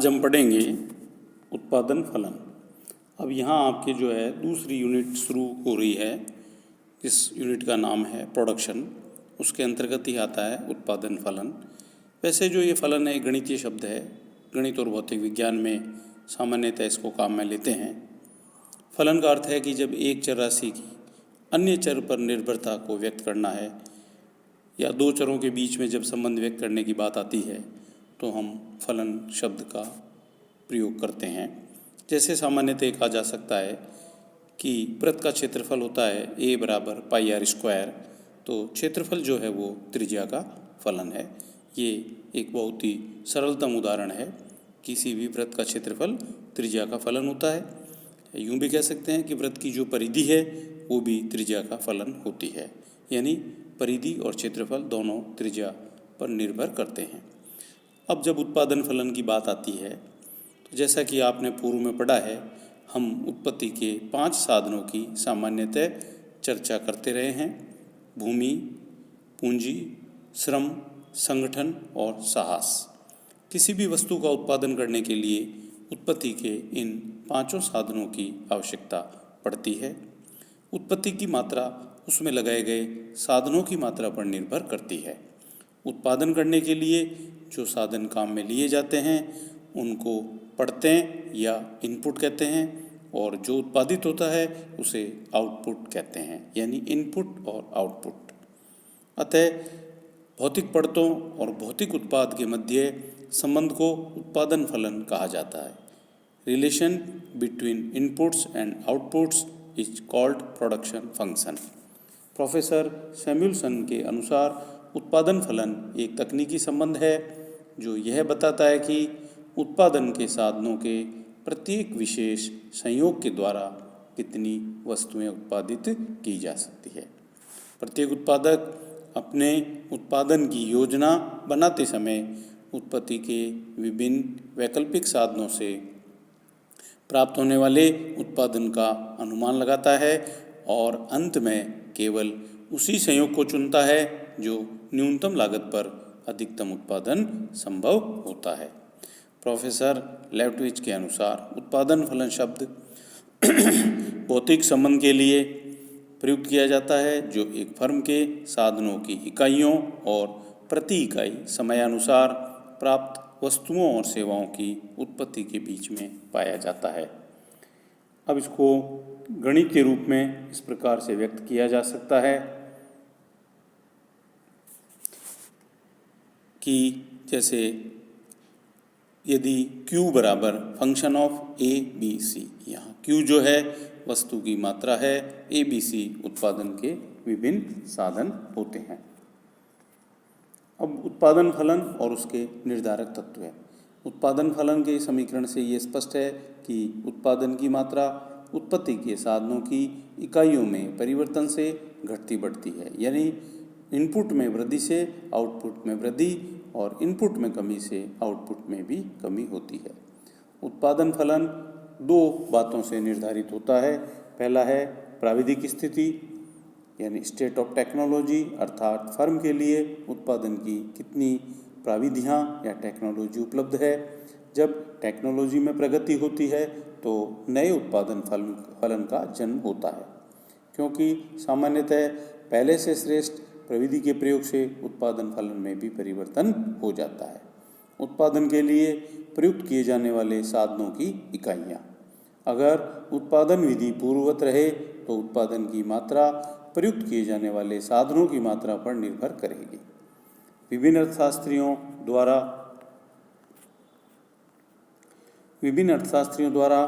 आज हम पढ़ेंगे उत्पादन फलन। अब यहाँ आपके जो है दूसरी यूनिट शुरू हो रही है। इस यूनिट का नाम है प्रोडक्शन। उसके अंतर्गत ही आता है उत्पादन फलन। वैसे जो ये फलन है गणितीय शब्द है, गणित और भौतिक विज्ञान में सामान्यतः इसको काम में लेते हैं। फलन का अर्थ है कि जब एक चर राशि की अन्य चर पर निर्भरता को व्यक्त करना है या दो चरों के बीच में जब संबंध व्यक्त करने की बात आती है तो हम फलन शब्द का प्रयोग करते हैं। जैसे सामान्यतः कहा जा सकता है कि वृत्त का क्षेत्रफल होता है a बराबर पाई आर स्क्वायर, तो क्षेत्रफल जो है वो त्रिज्या का फलन है। ये एक बहुत ही सरलतम उदाहरण है। किसी भी वृत्त का क्षेत्रफल त्रिज्या का फलन होता है। यूँ भी कह सकते हैं कि वृत्त की जो परिधि है वो भी त्रिज्या का फलन होती है, यानी परिधि और क्षेत्रफल दोनों त्रिज्या पर निर्भर करते हैं। अब जब उत्पादन फलन की बात आती है तो जैसा कि आपने पूर्व में पढ़ा है, हम उत्पत्ति के 5 साधनों की सामान्यतः चर्चा करते रहे हैं। भूमि, पूंजी, श्रम, संगठन और साहस। किसी भी वस्तु का उत्पादन करने के लिए उत्पत्ति के इन 5 साधनों की आवश्यकता पड़ती है। उत्पत्ति की मात्रा उसमें लगाए गए साधनों की मात्रा पर निर्भर करती है। उत्पादन करने के लिए जो साधन काम में लिए जाते हैं उनको पढ़ते या इनपुट कहते हैं, और जो उत्पादित होता है उसे आउटपुट कहते हैं, यानी इनपुट और आउटपुट। अतः भौतिक पढ़तों और भौतिक उत्पाद के मध्य संबंध को उत्पादन फलन कहा जाता है। Relation between inputs and outputs is called production function. Professor Samuelson के अनुसार उत्पादन फलन एक तकनीकी संबंध है जो यह बताता है कि उत्पादन के साधनों के प्रत्येक विशेष संयोग के द्वारा कितनी वस्तुएं उत्पादित की जा सकती है। प्रत्येक उत्पादक अपने उत्पादन की योजना बनाते समय उत्पत्ति के विभिन्न वैकल्पिक साधनों से प्राप्त होने वाले उत्पादन का अनुमान लगाता है और अंत में केवल उसी संयोग को चुनता है जो न्यूनतम लागत पर अधिकतम उत्पादन संभव होता है। प्रोफेसर लेब्टविच के अनुसार उत्पादन फलन शब्द भौतिक संबंध के लिए प्रयुक्त किया जाता है जो एक फर्म के साधनों की इकाइयों और प्रति इकाई समयानुसार प्राप्त वस्तुओं और सेवाओं की उत्पत्ति के बीच में पाया जाता है। अब इसको गणित के रूप में इस प्रकार से व्यक्त किया जा सकता है कि जैसे यदि Q बराबर function of A B C, यहाँ Q जो है वस्तु की मात्रा है, ए बी सी उत्पादन के विभिन्न साधन होते हैं। अब उत्पादन फलन और उसके निर्धारक तत्व है। उत्पादन फलन के समीकरण से ये स्पष्ट है कि उत्पादन की मात्रा उत्पत्ति के साधनों की इकाइयों में परिवर्तन से घटती बढ़ती है, यानी इनपुट में वृद्धि से आउटपुट में वृद्धि और इनपुट में कमी से आउटपुट में भी कमी होती है। उत्पादन फलन 2 बातों से निर्धारित होता है। पहला है प्राविधिक स्थिति, यानी स्टेट ऑफ टेक्नोलॉजी, अर्थात फर्म के लिए उत्पादन की कितनी प्राविधियाँ या टेक्नोलॉजी उपलब्ध है। जब टेक्नोलॉजी में प्रगति होती है तो नए उत्पादन फलन का जन्म होता है, क्योंकि सामान्यतः पहले से श्रेष्ठ प्रविधि के प्रयोग से उत्पादन फलन में भी परिवर्तन हो जाता है। उत्पादन के लिए प्रयुक्त किए जाने वाले साधनों की इकाइयाँ। अगर उत्पादन विधि पूर्ववत रहे तो उत्पादन की मात्रा प्रयुक्त किए जाने वाले साधनों की मात्रा पर निर्भर करेगी। विभिन्न अर्थशास्त्रियों द्वारा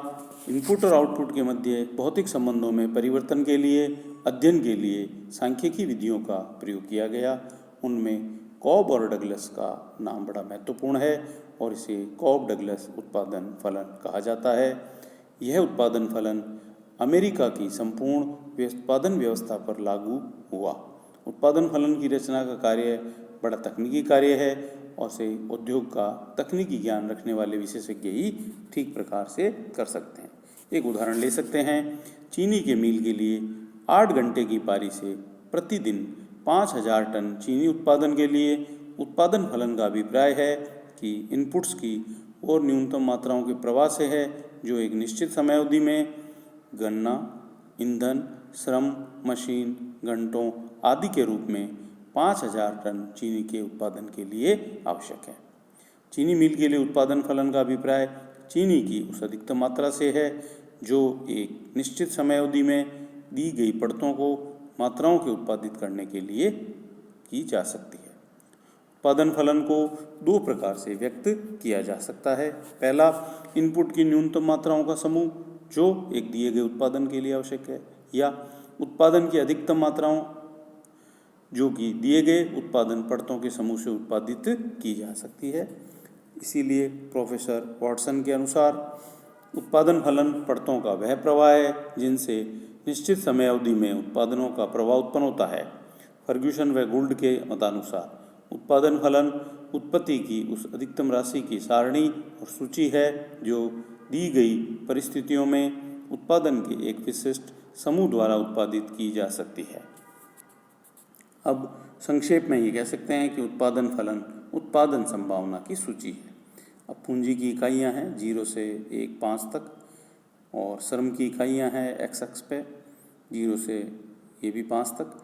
इनपुट और आउटपुट के मध्य भौतिक संबंधों में परिवर्तन के लिए अध्ययन के लिए सांख्यिकी विधियों का प्रयोग किया गया। उनमें कॉब और डगलस का नाम बड़ा महत्वपूर्ण है और इसे कॉब डगलस उत्पादन फलन कहा जाता है। यह उत्पादन फलन अमेरिका की संपूर्ण उत्पादन व्यवस्था पर लागू हुआ। उत्पादन फलन की रचना का कार्य बड़ा तकनीकी कार्य है और इसे उद्योग का तकनीकी ज्ञान रखने वाले विशेषज्ञ ही ठीक प्रकार से कर सकते हैं। एक उदाहरण ले सकते हैं। चीनी के मील के लिए 8 घंटे की पारी से प्रतिदिन 5000 टन चीनी उत्पादन के लिए उत्पादन फलन का अभिप्राय है कि इनपुट्स की और न्यूनतम मात्राओं के प्रवाह से है, जो एक निश्चित समयावधि में गन्ना, ईंधन, श्रम, मशीन, घंटों आदि के रूप में 5000 टन चीनी के उत्पादन के लिए आवश्यक है। चीनी मिल के लिए उत्पादन फलन का अभिप्राय चीनी की उस अधिकतम मात्रा से है, जो एक निश्चित समयावधि में दी गई पड़तों को मात्राओं के उत्पादित करने के लिए की जा सकती है। उत्पादन फलन को दो प्रकार से व्यक्त किया जा सकता है। पहला, इनपुट की न्यूनतम मात्राओं का समूह जो एक दिए गए उत्पादन के लिए आवश्यक है, या उत्पादन की अधिकतम मात्राओं जो कि दिए गए उत्पादन पड़तों के समूह से उत्पादित की जा सकती है। इसीलिए प्रोफेसर वाटसन के अनुसार उत्पादन फलन पड़तों का वह प्रवाह है जिनसे निश्चित समयावधि में उत्पादनों का प्रवाह उत्पन्न होता है। फर्ग्यूसन व गुल्ड के मतानुसार उत्पादन फलन उत्पत्ति की उस अधिकतम राशि की सारणी और सूची है जो दी गई परिस्थितियों में उत्पादन के एक विशिष्ट समूह द्वारा उत्पादित की जा सकती है। अब संक्षेप में ये कह सकते हैं कि उत्पादन फलन उत्पादन संभावना की सूची है। अब पूंजी की इकाइयाँ हैं 0 से 1-5 तक, और श्रम की इकाइयाँ हैं एक्स अक्ष पे 0 से ये भी 5 तक।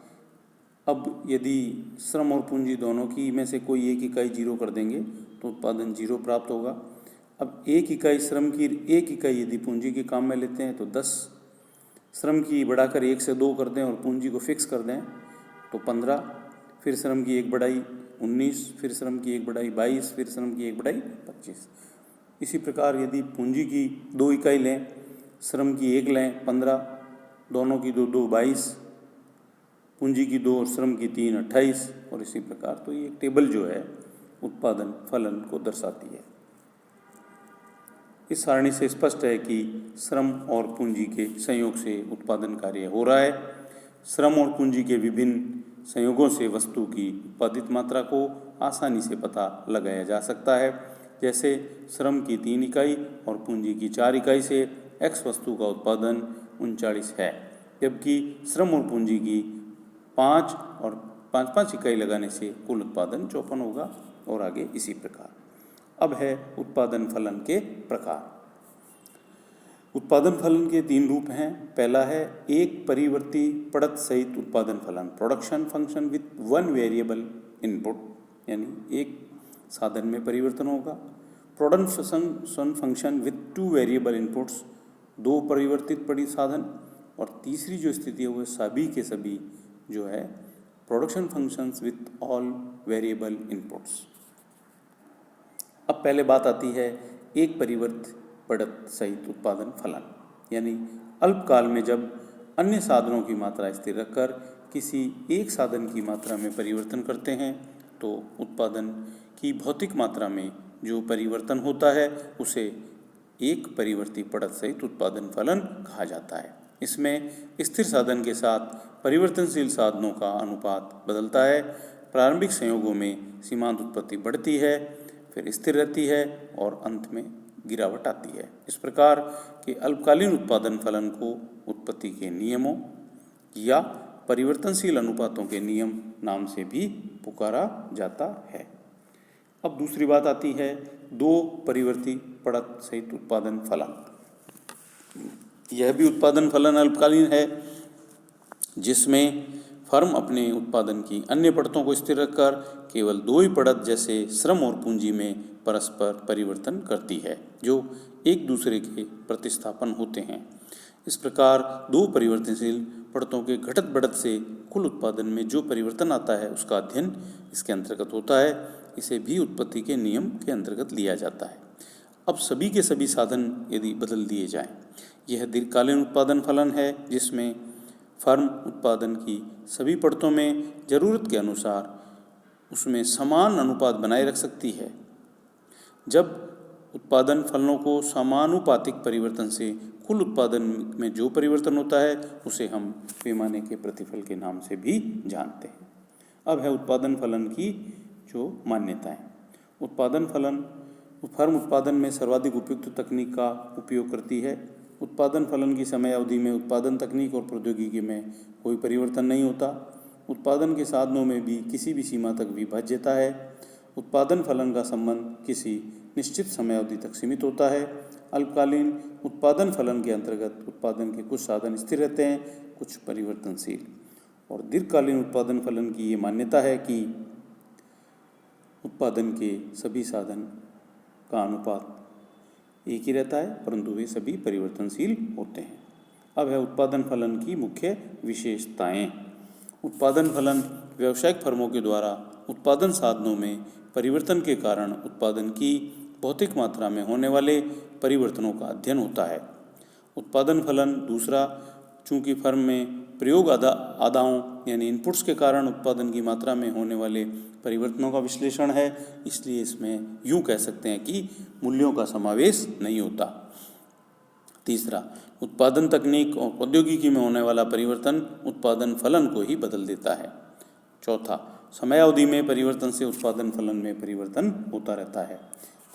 अब यदि श्रम और पूंजी दोनों की में से कोई एक इकाई 0 कर देंगे तो उत्पादन 0 प्राप्त होगा। अब एक इकाई श्रम की एक इकाई यदि पूंजी के काम में लेते हैं तो 10, श्रम की बढ़ाकर 1 से 2 कर दें और पूंजी को फिक्स कर दें तो 15, फिर श्रम की एक बढ़ाई 19, फिर श्रम की एक बढ़ाई 22, फिर श्रम की एक बढ़ाई 25। इसी प्रकार यदि पूंजी की 2 इकाई लें, श्रम की 1 लें 15, दोनों की 2 22, पूंजी की 2 और श्रम की 3 28, और इसी प्रकार। तो ये टेबल जो है उत्पादन फलन को दर्शाती है। इस सारणी से स्पष्ट है कि श्रम और पूंजी के संयोग से उत्पादन कार्य हो रहा है। श्रम और पूंजी के विभिन्न संयोगों से वस्तु की उत्पादित मात्रा को आसानी से पता लगाया जा सकता है। जैसे श्रम की 3 इकाई और पूंजी की 4 इकाई से एक्स वस्तु का उत्पादन 39 है, जबकि श्रम और पूंजी की 5 और 5 इकाई लगाने से कुल उत्पादन 54 होगा, और आगे इसी प्रकार। अब है उत्पादन फलन के प्रकार। उत्पादन फलन के 3 रूप हैं। पहला है एक परिवर्ती पड़त सहित उत्पादन फलन, production function with 1 variable input, यानी एक साधन में परिवर्तन होगा। Production function with 2 variable inputs, 2 परिवर्तित पड़ी साधन। और तीसरी जो स्थिति है वो सभी के सभी जो है production functions with all variable inputs. अब पहले बात आती है एक परिवर्तित पड़त सहित उत्पादन फलन, यानी अल्पकाल में जब अन्य साधनों की मात्रा स्थिर रखकर किसी एक साधन की मात्रा में परिवर्तन करते हैं तो उत्पादन की भौतिक मात्रा में जो परिवर्तन होता है उसे एक परिवर्ती पड़त सहित उत्पादन फलन कहा जाता है। इसमें स्थिर साधन के साथ परिवर्तनशील साधनों का अनुपात बदलता है। प्रारंभिक संयोगों में सीमांत उत्पत्ति बढ़ती है, फिर स्थिर रहती है और अंत में गिरावट आती है। इस प्रकार के अल्पकालीन उत्पादन फलन को उत्पत्ति के नियमों या परिवर्तनशील अनुपातों के नियम नाम से भी पुकारा जाता है। अब दूसरी बात आती है 2 परिवर्ती पड़त सहित उत्पादन फलन। यह भी उत्पादन फलन अल्पकालीन है, जिसमें फर्म अपने उत्पादन की अन्य पड़तों को स्थिर रखकर केवल 2 ही पड़त जैसे श्रम और पूंजी में परस्पर परिवर्तन करती है, जो एक दूसरे के प्रतिस्थापन होते हैं। इस प्रकार 2 परिवर्तनशील पड़तों के घटत बढ़त से कुल उत्पादन में जो परिवर्तन आता है उसका अध्ययन इसके अंतर्गत होता है। इसे भी उत्पत्ति के नियम के अंतर्गत लिया जाता है। अब सभी के सभी साधन यदि बदल दिए जाएं, यह दीर्घकालीन उत्पादन फलन है, जिसमें फर्म उत्पादन की सभी पड़तों में जरूरत के अनुसार उसमें समान अनुपात बनाए रख सकती है। जब उत्पादन फलनों को समानुपातिक परिवर्तन से कुल उत्पादन में जो परिवर्तन होता है उसे हम पैमाने के प्रतिफल के नाम से भी जानते हैं। अब है उत्पादन फलन की जो मान्यताएं। उत्पादन फलन फर्म उत्पादन में सर्वाधिक उपयुक्त तकनीक का उपयोग करती है। उत्पादन फलन की समय अवधि में उत्पादन तकनीक और प्रौद्योगिकी में कोई परिवर्तन नहीं होता। उत्पादन के साधनों में भी किसी भी सीमा तक विभाज्यता है। उत्पादन फलन का संबंध किसी निश्चित समय अवधि तक सीमित होता है। अल्पकालीन उत्पादन फलन के अंतर्गत उत्पादन के कुछ साधन स्थिर रहते हैं, कुछ परिवर्तनशील। और दीर्घकालीन उत्पादन फलन की ये मान्यता है कि उत्पादन के सभी साधन का अनुपात एक ही रहता है, परंतु वे सभी परिवर्तनशील होते हैं। अब है उत्पादन फलन की मुख्य विशेषताएं। उत्पादन फलन व्यावसायिक फर्मों के द्वारा उत्पादन साधनों में परिवर्तन के कारण उत्पादन की भौतिक मात्रा में होने वाले परिवर्तनों का अध्ययन होता है। उत्पादन फलन दूसरा, चूंकि फर्म में प्रयोग आदाओं यानी इनपुट्स के कारण उत्पादन की मात्रा में होने वाले परिवर्तनों का विश्लेषण है, इसलिए इसमें यूँ कह सकते हैं कि मूल्यों का समावेश नहीं होता। तीसरा, उत्पादन तकनीक और प्रौद्योगिकी में होने वाला परिवर्तन उत्पादन फलन को ही बदल देता है। चौथा, समय अवधि में परिवर्तन से उत्पादन फलन में परिवर्तन होता रहता है।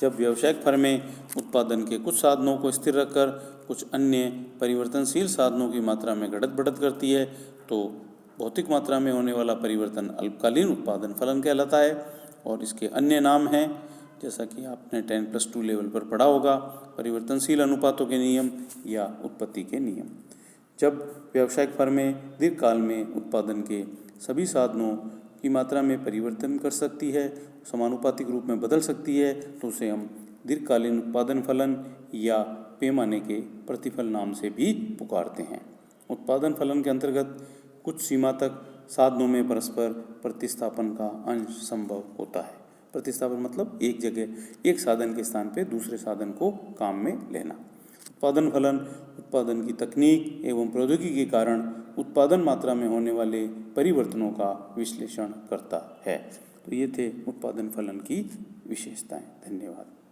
जब व्यावसायिक फर्में उत्पादन के कुछ साधनों को स्थिर रखकर कुछ अन्य परिवर्तनशील साधनों की मात्रा में घटत बढ़त करती है, तो भौतिक मात्रा में होने वाला परिवर्तन अल्पकालीन उत्पादन फलन कहलाता है। और इसके अन्य नाम हैं, जैसा कि आपने 10+2 लेवल पर पढ़ा होगा, परिवर्तनशील अनुपातों के नियम या उत्पत्ति के नियम। जब व्यावसायिक फर्में दीर्घकाल में उत्पादन के सभी साधनों की मात्रा में परिवर्तन कर सकती है, समानुपातिक रूप में बदल सकती है, तो उसे हम दीर्घकालीन उत्पादन फलन या पैमाने के प्रतिफल नाम से भी पुकारते हैं। उत्पादन फलन के अंतर्गत कुछ सीमा तक साधनों में परस्पर प्रतिस्थापन का अंश संभव होता है। प्रतिस्थापन मतलब एक जगह एक साधन के स्थान पे दूसरे साधन को काम में लेना। उत्पादन फलन उत्पादन की तकनीक एवं प्रौद्योगिकी के कारण उत्पादन मात्रा में होने वाले परिवर्तनों का विश्लेषण करता है। तो ये थे उत्पादन फलन की विशेषताएं। धन्यवाद।